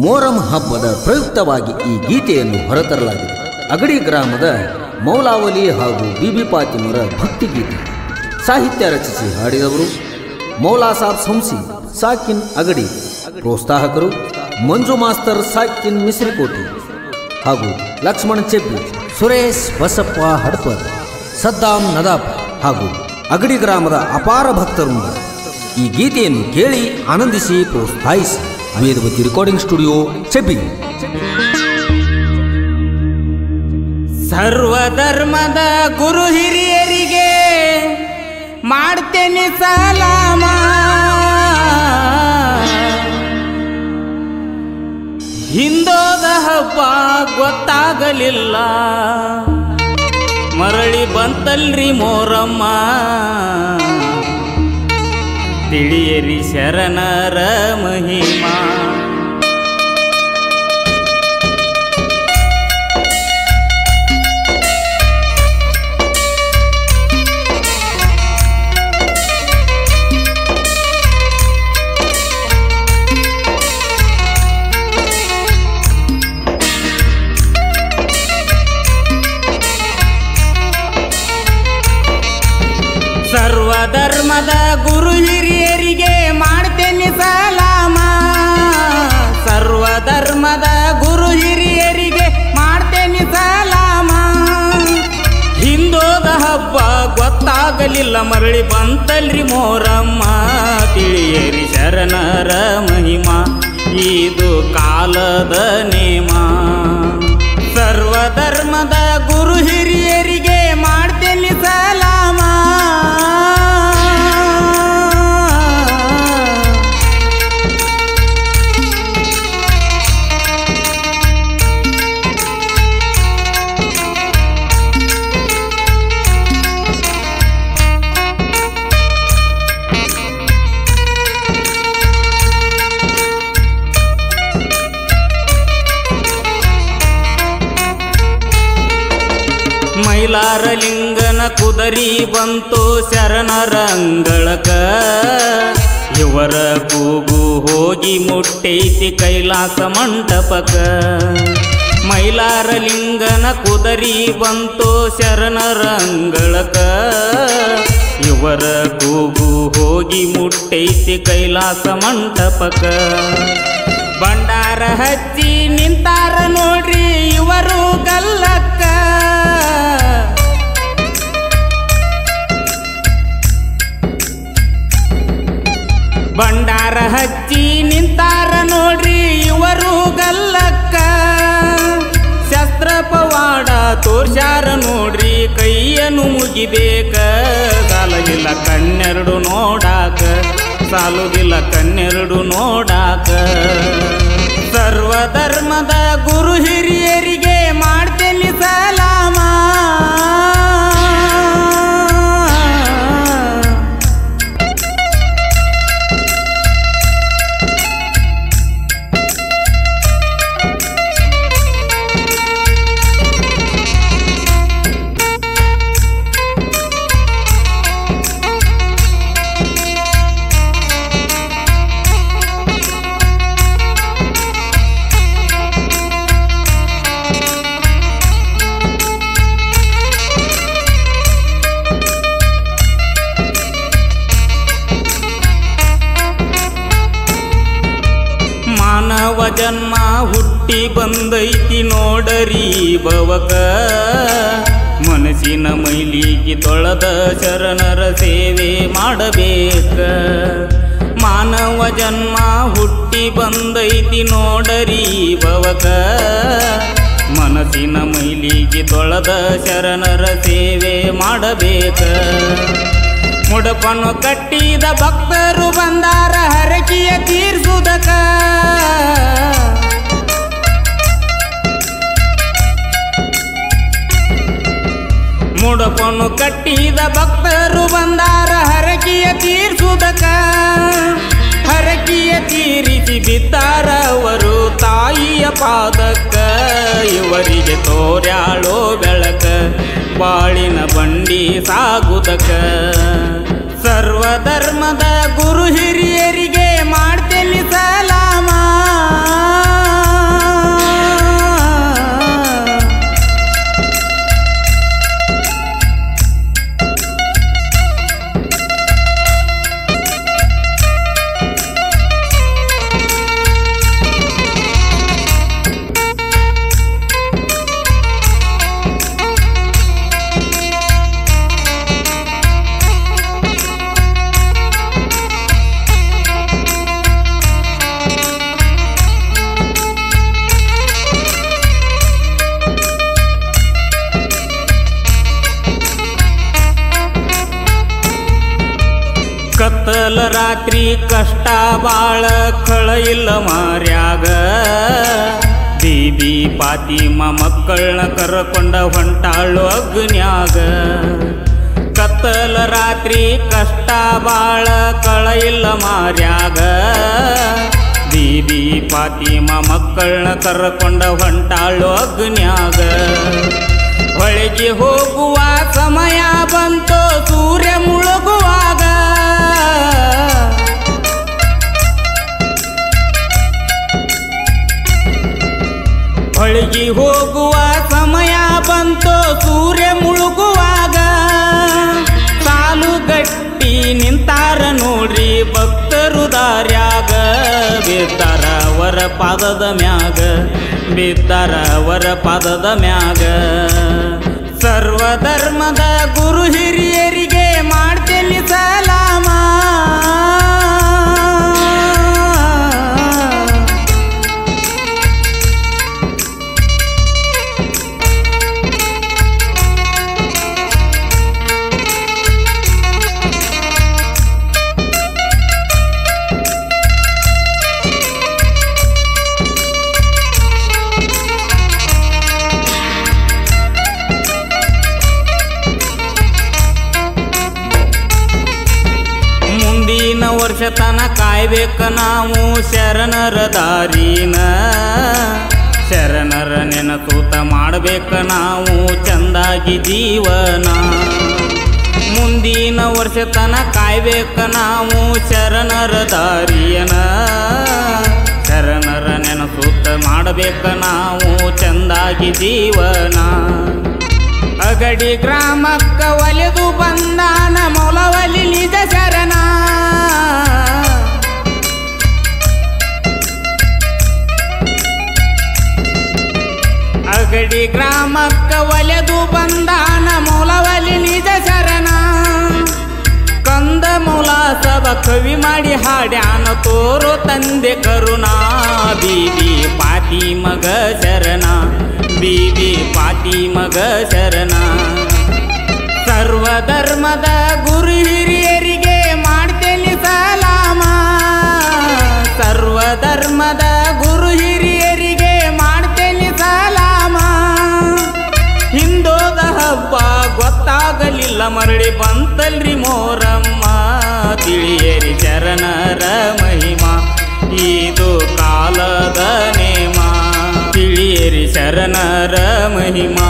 ಮೊಹರಂ ಹಬ್ಬದ ಪ್ರಯುಕ್ತವಾಗಿ ಈ ಗೀತೆಯನ್ನು ಹೊರತರಲಾಗಿದೆ. ಅಗಡಿ ಗ್ರಾಮದ ಮೌಲಾವಲಿ ಹಾಗೂ ಬಿಬಿ ಫಾತಿಮರ ಭಕ್ತಿಗೀತೆ. ಸಾಹಿತ್ಯ ರಚಿಸಿ ಹಾಡಿದವರು ಮೌಲಾ ಸಾಬ್ ಸಂಸಿ ಸಾಕಿನ್ ಅಗಡಿ. ಪ್ರೋತ್ಸಾಹಕರು ಮಂಜು ಮಾಸ್ತರ್ ಸಾಕಿನ್ ಮಿಸ್ರಿಕೋಟೆ ಹಾಗೂ ಲಕ್ಷ್ಮಣ್ ಚೆಬ್ಬಿ, ಸುರೇಶ್ ಬಸಪ್ಪ ಹಡ್ಪರ್, ಸದ್ದಾಂ ನದಾಫ್ ಹಾಗೂ ಅಗಡಿ ಗ್ರಾಮದ ಅಪಾರ ಭಕ್ತರಿಂದ ಈ ಗೀತೆಯನ್ನು ಕೇಳಿ ಆನಂದಿಸಿ ಪ್ರೋತ್ಸಾಹಿಸಿ. Vedavati recording studio, ಚೆಬ್ಬಿ. ಸರ್ವಧರ್ಮದ ಗುರು ಹಿರಿಯರಿಗೆ ಮಾಡ್ತೇನೆ ಸಲಾಮ, ಹಿಂದೋದ ಹಬ್ಬ ಗೊತ್ತಾಗಲಿಲ್ಲ, ಮರಳಿ ಬಂತಲ್ರಿ ಮೊಹರಮ್ಮ, ತಿಳಿಯರಿ ಶರಣರ ಮಹಿಮಾ. ಸರ್ವಧರ್ಮದ ಗುರು ಹಿರಿಯರಿಗೆ ಮಾಡ್ತೇನೆ ಸಲಾಮ, ಸರ್ವಧರ್ಮದ ಗುರು ಹಿರಿಯರಿಗೆ ಮಾಡ್ತೇನೆ ಸಲಾಮ, ಹಿಂದೋದ ಹಬ್ಬ ಗೊತ್ತಾಗಲಿಲ್ಲ, ಮರಳಿ ಬಂತಲ್ರಿ ಮೊಹರಮ್ಮ, ತಿಳಿಯರಿ ಶರಣರ ಮಹಿಮಾ, ಇದು ಕಾಲದ ನೇಮ. ಸರ್ವಧರ್ಮದ ಗುರು ಹಿರಿಯರಿಗೆ ಮಾಡ್ತೇನೆ ಸಲಾಮ, ಮೈಲಾರಲಿಂಗನ ಕುದರಿ ಬಂತು ಶರಣರ ಅಂಗಳಕ, ಇವರ ಕೂಗು ಹೋಗಿ ಮುಟ್ಟೈತಿ ಕೈಲಾಸ ಮಂಟಪಕ. ಮೈಲಾರಲಿಂಗನ ಕುದರಿ ಬಂತು ಶರಣರ ಅಂಗಳಕ, ಇವರ ಕೂಗು ಹೋಗಿ ಮುಟ್ಟೈತಿ ಕೈಲಾಸ ಮಂಟಪಕ. ಭಂಡಾರ ಹಚ್ಚಿ ನಿಂತಾರ ನೋಡ್ರಿ ಇವರು ಗಲ್ಲಕ್ಕ, ಭಂಡಾರ ಹಚ್ಚಿ ನಿಂತಾರ ನೋಡ್ರಿ ಇವರು ಗಲ್ಲಕ್ಕ, ಶಸ್ತ್ರ ಪವಾಡ ತೋರ್ಸ್ಯಾರ ನೋಡ್ರಿ ಕೈಯನ್ನು ಮುಗಿಬೇಕ, ಸಾಲುದಿಲ್ಲ ಕಣ್ಣೆರಡು ನೋಡಾಕ, ಸಾಲುದಿಲ್ಲ ಕಣ್ಣೆರಡು ನೋಡಾಕ. ಸರ್ವಧರ್ಮದ ಗುರು ಹಿರಿಯರಿಗೆ ಮಾಡ್ತೇನೆ ಸಲಾಮ, ಮಾನವ ಜನ್ಮ ಹುಟ್ಟಿ ಬಂದೈತಿ ನೋಡರಿ ಭವಕ, ಮನಸ್ಸಿನ ಮೈಲಿಗೆ ತೊಳೆದ ಶರಣರ ಸೇವೆ ಮಾಡಬೇಕ. ಮಾನವ ಜನ್ಮ ಹುಟ್ಟಿ ಬಂದೈತಿ ನೋಡರಿ ಭವಕ, ಮನಸ್ಸಿನ ಮೈಲಿಗೆ ತೊಳೆದ ಶರಣರ ಸೇವೆ ಮಾಡಬೇಕ. ಮುಡಪನ್ನು ಕಟ್ಟಿದ ಭಕ್ತರು ಬಂದಾರ ಹರಕೆಯ ತೀರ್ಸುದಕ, ಮುಡಪನ್ನು ಕಟ್ಟಿದ ಭಕ್ತರು ಬಂದಾರ ಹರಕೆಯ ತೀರ್ಸುದಕ, ಹರಕೆಯ ತೀರಿಸಿ ಬಿದ್ದಾರ ಅವರು ತಾಯಿಯ ಪಾದಕ್ಕ, ಇವರಿಗೆ ತೋರ್ಯಾಳೋ ಬೆಳಕ, ಬಾಳಿನ ಬಂಡಿ ಸಾಗುದಕ. ಸರ್ವಧರ್ಮದ ಗುರು ಹಿರಿಯರಿಗೆ ಮಾಡ್ತೇನೆ ಸಲಾಮ, ಕತ್ತಲ ರಾತ್ರಿ ಕಷ್ಟ ಬಾಳ ಕಳ ಇಲ್ಲ ಮಾರ್ಯಾಗ ಬೀಬಿ ಪಾತಿಮ ಮಕ್ಕಳನ್ನ ಕರ್ಕೊಂಡ ಹೊಂಟಾಳು ಅಗ್ನ್ಯಾಗ ಕತ್ತಲ ರಾತ್ರಿ ಕಷ್ಟ ಬಾಳ ಕಳ ಇಲ್ಲ ಮಾರ್ಯಾಗ ಬೀಬಿ ಪಾತಿಮ ಮಕ್ಕಳನ್ನ ಕರ್ಕೊಂಡ ಹೊಂಟಾಳು ಅಗ್ನ್ಯಾಗ ಹೊಳೆಗೆ ಹೋಗುವ ಸಮಯ ಬಂತು ಸೂರ್ಯ ಮುಳುಗುವಾಗ ಹೊಳೆಗೆ ಹೋಗುವ ಸಮಯ ಬಂತು ಸೂರ್ಯ ಮುಳುಗುವಾಗ ಸಾಲುಗಟ್ಟಿ ನಿಂತಾರ ನೋಡ್ರಿ ಭಕ್ತರು ದಾರ್ಯಾಗ ಬಿದ್ದಾರ ಅವರ ಪಾದದ ಮ್ಯಾಗ ಬಿದ್ದಾರ ಅವರ ಪಾದದ ಮ್ಯಾಗ ಸರ್ವಧರ್ಮದ ಗುರು ಹಿರಿಯರಿಗೆ ಮಾಡ್ತೇನೆ ಸಲಾಮ ವರ್ಷತನ ಕಾಯ್ಬೇಕ ನಾವು ಶರಣರ ದಾರಿನ ಶರಣರ ನೆನಸೂತ ಮಾಡಬೇಕ ನಾವು ಚಂದಾಗಿ ಜೀವನ ಮುಂದಿನ ವರ್ಷತನ ಕಾಯ್ಬೇಕ ನಾವು ಶರಣರ ದಾರಿಯನ ಶರಣರ ನೆನಸೂತ ಮಾಡಬೇಕ ನಾವು ಚಂದಾಗಿ ಜೀವನ ಅಗಡಿ ಗ್ರಾಮಕ್ಕ ಒಲೆದು ಬಂದಾನ ಮೊಲವಲಿ ನಿಜ ಶರಣ ಅಗಡಿ ಗ್ರಾಮಕ್ಕ ಒಲೆದು ಬಂದಾನ ಮೊಲವಲಿ ನಿಜ ಶರಣ ಕಂದ ಮೂಲ ಸಭ ಕವಿ ಮಾಡಿ ಹಾಡ್ಯಾನ ತೋರು ತಂದೆ ಕರುಣಾ ಬೀಬಿ ಪಾತಿ ಮಗ ಶರಣ ಬೀಬಿ ಪಾತಿ ಮಗ ಶರಣ ಸರ್ವಧರ್ಮದ ಗುರು ಹಿರಿಯರಿಗೆ ಮಾಡ್ತೇನೆ ಸಲಾಮ ಸರ್ವಧರ್ಮದ ಗುರು ಹಿರಿಯರಿಗೆ ಮಾಡ್ತೇನೆ ಸಲಾಮ ಹಿಂದೋದ ಹಬ್ಬ ಗೊತ್ತಾಗಲಿಲ್ಲ ಮರಳಿ ಬಂತಲ್ರಿ ಮೋರಮ್ಮ ತಿಳಿಯರಿ ಶರಣರ ಮಹಿಮಾ ಇದು ಕಾಲದ ನೇಮ ತಿಳಿಯರಿ ಶರಣರ ಮಹಿಮಾ